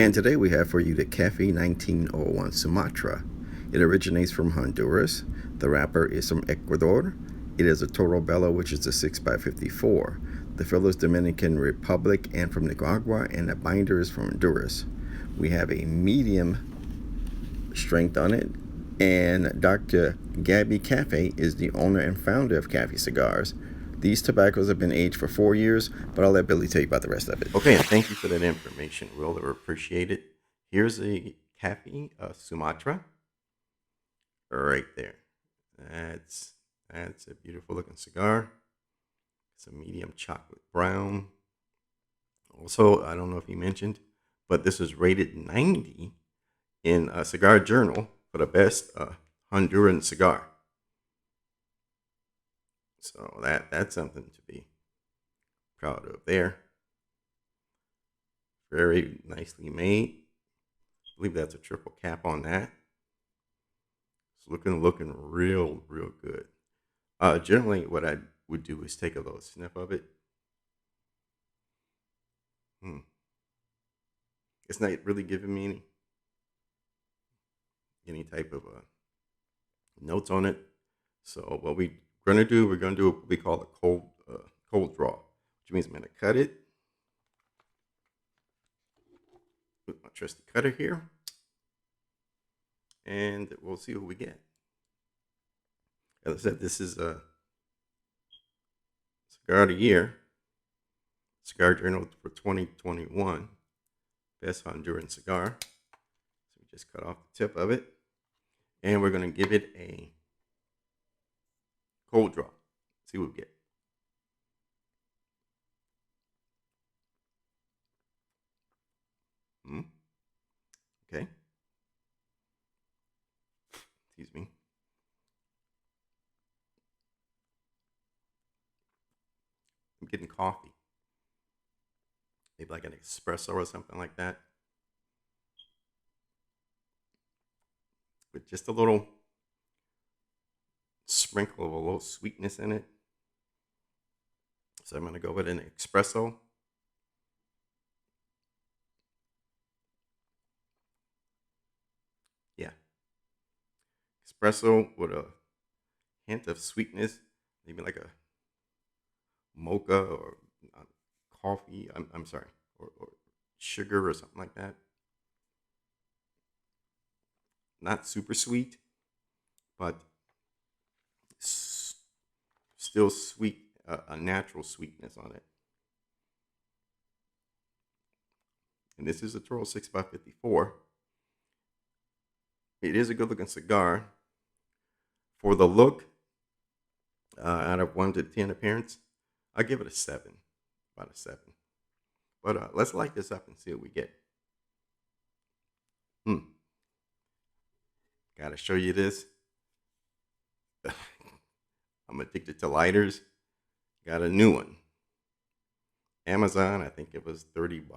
And today we have for you the Kafie 1901 Sumatra. It originates from Honduras. The wrapper is from Ecuador. It is a Toro Bello, which is a 6x54. The filler is Dominican Republic and from Nicaragua, and the binder is from Honduras. We have a medium strength on it, and Dr. Gabby Kafie is the owner and founder of Kafie Cigars. These tobaccos have been aged for 4 years, but I'll let Billy tell you about the rest of it. Okay, and thank you for that information, Will. I appreciate it. Here's a Kafie Sumatra, right there. That's a beautiful looking cigar. It's a medium chocolate brown. Also, I don't know if he mentioned, but this is rated 90 in a Cigar Journal for the best Honduran cigar. So that's something to be proud of there. Very nicely made. I believe that's a triple cap on that. It's looking real good. Generally, what I would do is take a little sniff of it. It's not really giving me any type of notes on it. So what we're gonna do what we call a cold draw, which means I'm gonna cut it with my trusty cutter here, and we'll see what we get. As I said, this is a Cigar of the Year, Cigar Journal for 2021, best Honduran cigar. So we just cut off the tip of it, and we're gonna give it a cold draw. See what we get. Okay. Excuse me. I'm getting coffee. Maybe like an espresso or something like that. With just a little sprinkle of a little sweetness in it. So I'm going to go with an espresso. Yeah. Espresso with a hint of sweetness, maybe like a mocha or coffee. I'm sorry, or sugar or something like that. Not super sweet, but still sweet, a natural sweetness on it. And this is a Toro 6x54. It is a good looking cigar. For the look, out of 1 to 10 appearance, I'll give it a 7, about a 7. But let's light this up and see what we get. Gotta show you this. I'm addicted to lighters. Got a new one. Amazon, I think it was $30,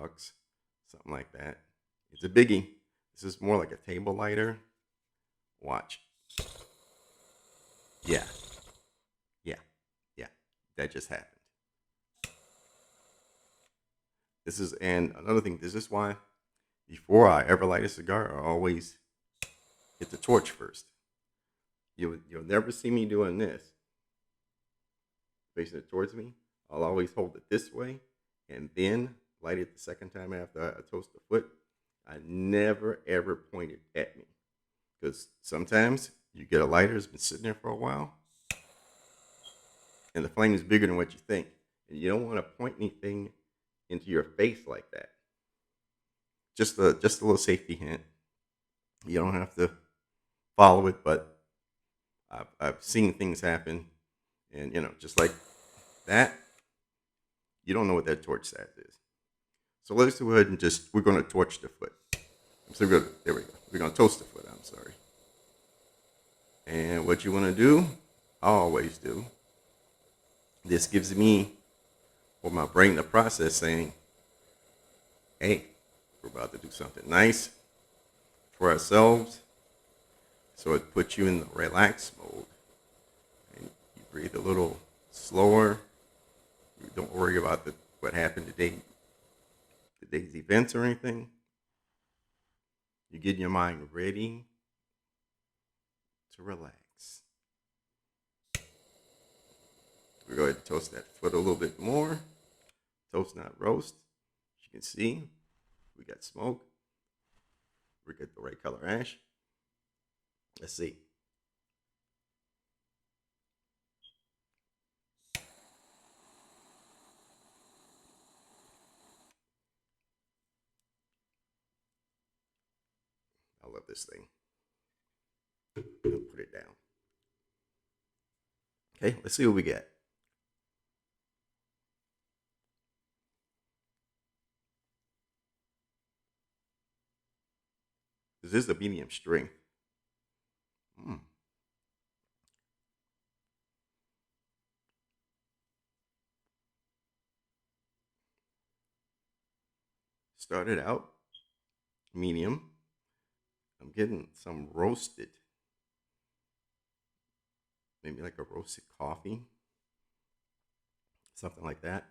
something like that. It's a biggie. This is more like a table lighter. Watch. Yeah. That just happened. And another thing, this is why before I ever light a cigar, I always hit the torch first. You'll never see me doing this, facing it towards me. I'll always hold it this way and then light it the second time after I toast the foot. I never ever point it at me, because sometimes you get a lighter that's been sitting there for a while and the flame is bigger than what you think, and you don't want to point anything into your face like that. Just a little safety hint. You don't have to follow it, but I've seen things happen, and just like that, you don't know what that torch size is. So let's go ahead and we're going to torch the foot. So there we go. We're going to toast the foot. I'm sorry. And what you want to do, I always do. This gives me, or my brain, the process saying, hey, we're about to do something nice for ourselves. So it puts you in the relaxed mode. And you breathe a little slower. Don't worry about what happened today, today's events or anything. You're getting your mind ready to relax. We're going to toast that foot a little bit more. Toast, not roast. As you can see, we got smoke. We got the right color ash. Let's see. I love this thing. I'll put it down. Okay, let's see what we get. This is a medium strength. Started out medium. I'm getting some roasted, maybe like a roasted coffee, something like that.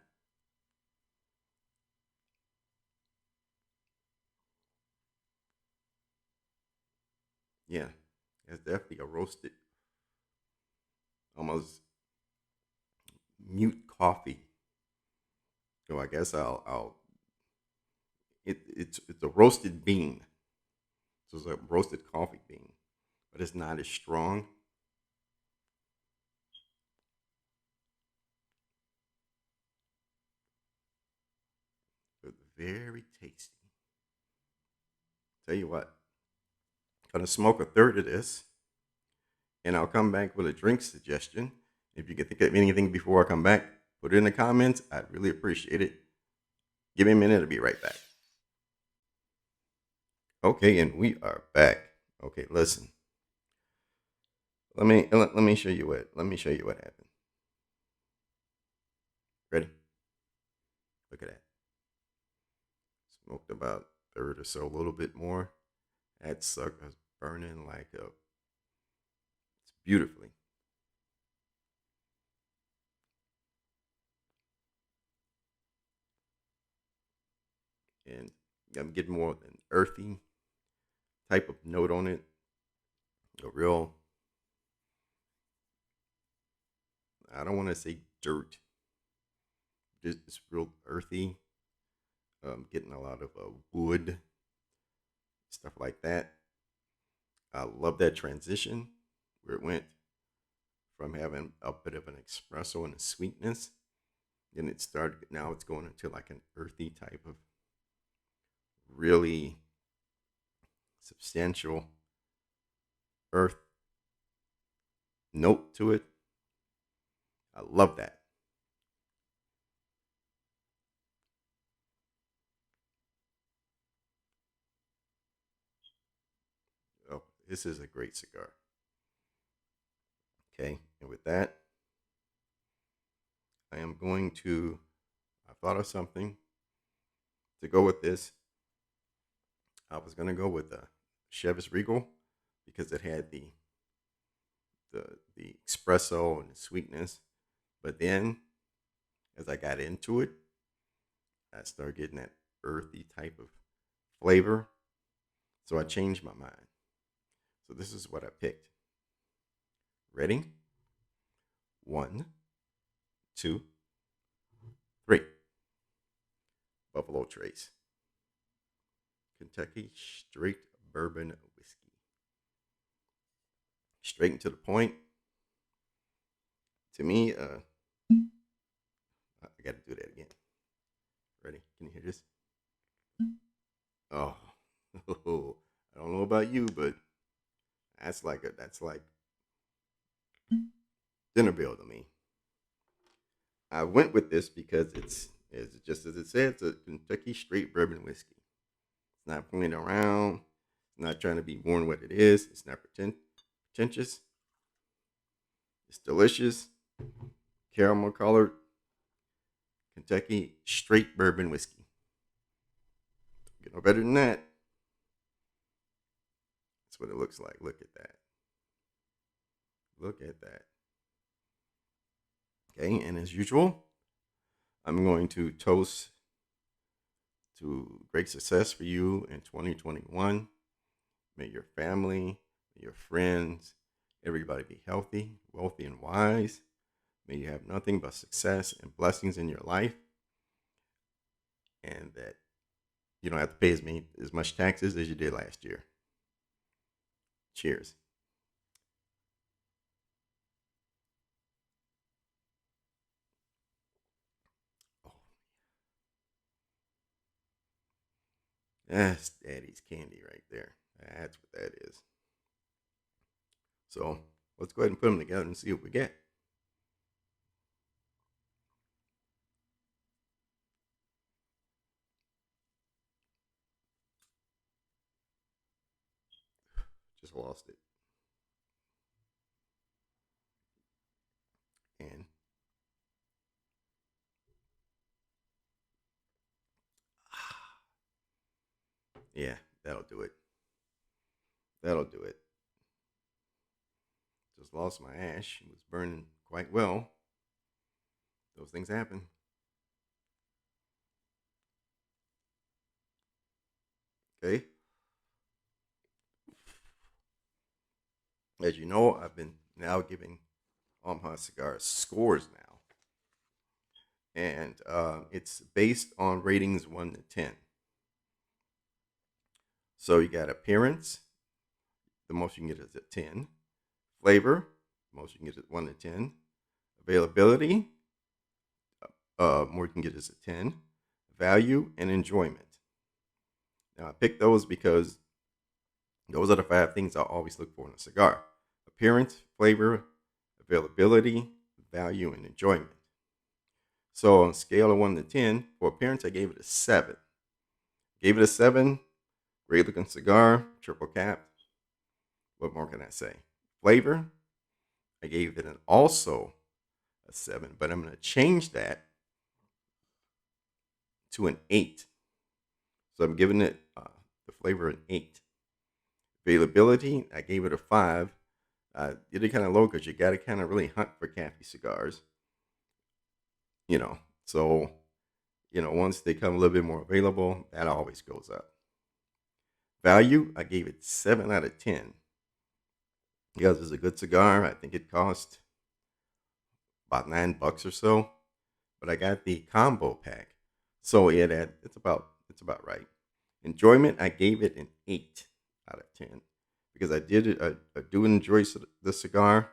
Yeah, it's definitely a roasted, almost mute coffee. So I guess it's a roasted bean. So it's a roasted coffee bean, but it's not as strong. But very tasty. Tell you what, I'm gonna smoke a third of this, and I'll come back with a drink suggestion. If you can think of anything before I come back, put it in the comments. I'd really appreciate it. Give me a minute. I'll be right back. Okay, and we are back. Okay, listen. Let me show you what happened. Ready? Look at that. Smoked about a third or so, a little bit more. That sucker's burning like it's beautifully. And I'm getting more of an earthy type of note on it. A real, I don't want to say dirt. It's real earthy. Getting a lot of wood, stuff like that. I love that transition where it went from having a bit of an espresso and a sweetness. Then it started, now it's going into like an earthy type of really substantial earth note to it. I love that. Oh, this is a great cigar. Okay, and with that, I am going to, I thought of something to go with this. I was going to go with the Chivas Regal because it had the the espresso and the sweetness. But then as I got into it, I started getting that earthy type of flavor. So I changed my mind. So this is what I picked. Ready? 1, 2, 3. Buffalo Trace. Kentucky straight bourbon whiskey. Straight and to the point. To me, I got to do that again. Ready? Can you hear this? Oh, I don't know about you, but that's like dinner bill to me. I went with this because it's just as it says, it's a Kentucky straight bourbon whiskey. It's not playing around. It's not trying to be more than what it is. It's not pretentious. It's delicious. Caramel colored Kentucky straight bourbon whiskey. Get no better than that. That's what it looks like. Look at that. Look at that. Okay, and as usual, I'm going to toast to great success for you in 2021. May your family, your friends, everybody be healthy, wealthy, and wise. May you have nothing but success and blessings in your life, and that you don't have to pay as much taxes as you did last year. Cheers. Oh, that's Daddy's candy right there. That's what that is. So let's go ahead and put them together and see what we get. Just lost it. And yeah, that'll do it. That'll do it. Just lost my ash. It was burning quite well. Those things happen. Okay. As you know, I've been now giving all my cigars scores now. And it's based on ratings 1 to 10. So you got appearance, the most you can get is a 10. Flavor, the most you can get is 1 to 10. Availability, more you can get is a 10. Value and enjoyment. Now I picked those because those are the 5 things I always look for in a cigar: appearance, flavor, availability, value, and enjoyment. So on a scale of 1 to 10, for appearance, I gave it a 7. Gave it a 7. Great looking cigar, triple capped. What more can I say? Flavor, I gave it also a 7, but I'm going to change that to an 8. So I'm giving it the flavor an 8. Availability, I gave it a 5. Did it kind of low because you got to kind of really hunt for Kafie cigars. So once they come a little bit more available, that always goes up. Value, I gave it 7 out of 10 because it's a good cigar. I think it cost about $9 or so, but I got the combo pack, so it's about right. Enjoyment, I gave it an 8 out of 10 because I do enjoy the cigar.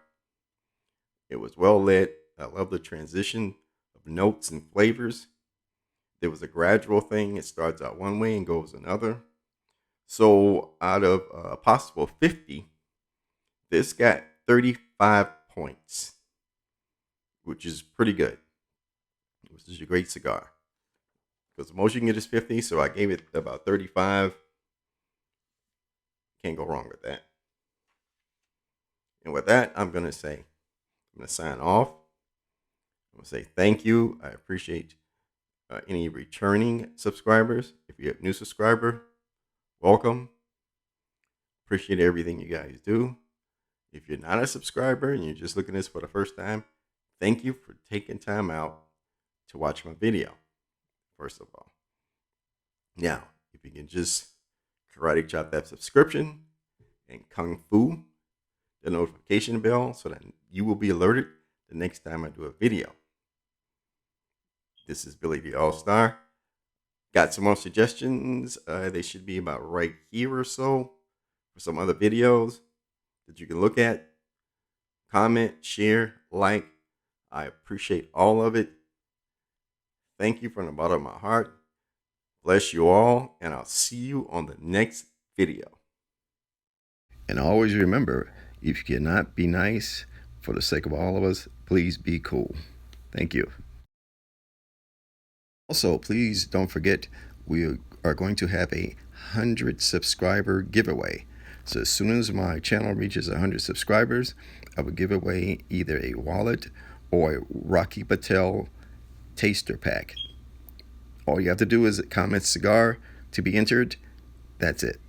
It was well lit. I love the transition of notes and flavors. There was a gradual thing. It starts out one way and goes another. So out of a possible 50, this got 35 points, which is pretty good. This is a great cigar. Because the most you can get is 50, so I gave it about 35. Can't go wrong with that. And with that, I'm going to sign off. I'm going to say thank you. I appreciate any returning subscribers. If you're a new subscriber, welcome. Appreciate everything you guys do. If you're not a subscriber and you're just looking at this for the first time, thank you for taking time out to watch my video, first of all. Now, if you can just karate chop that subscription and kung fu the notification bell so that you will be alerted the next time I do a video. This is Billy the All-Star. Got some more suggestions. They should be about right here or so for some other videos that you can look at. Comment, share, like. I appreciate all of it. Thank you from the bottom of my heart. Bless you all, and I'll see you on the next video. And always remember, if you cannot be nice, for the sake of all of us, please be cool. Thank you. Also, please don't forget, we are going to have a 100 subscriber giveaway. So as soon as my channel reaches 100 subscribers, I will give away either a wallet or a Rocky Patel taster pack. All you have to do is comment cigar to be entered. That's it.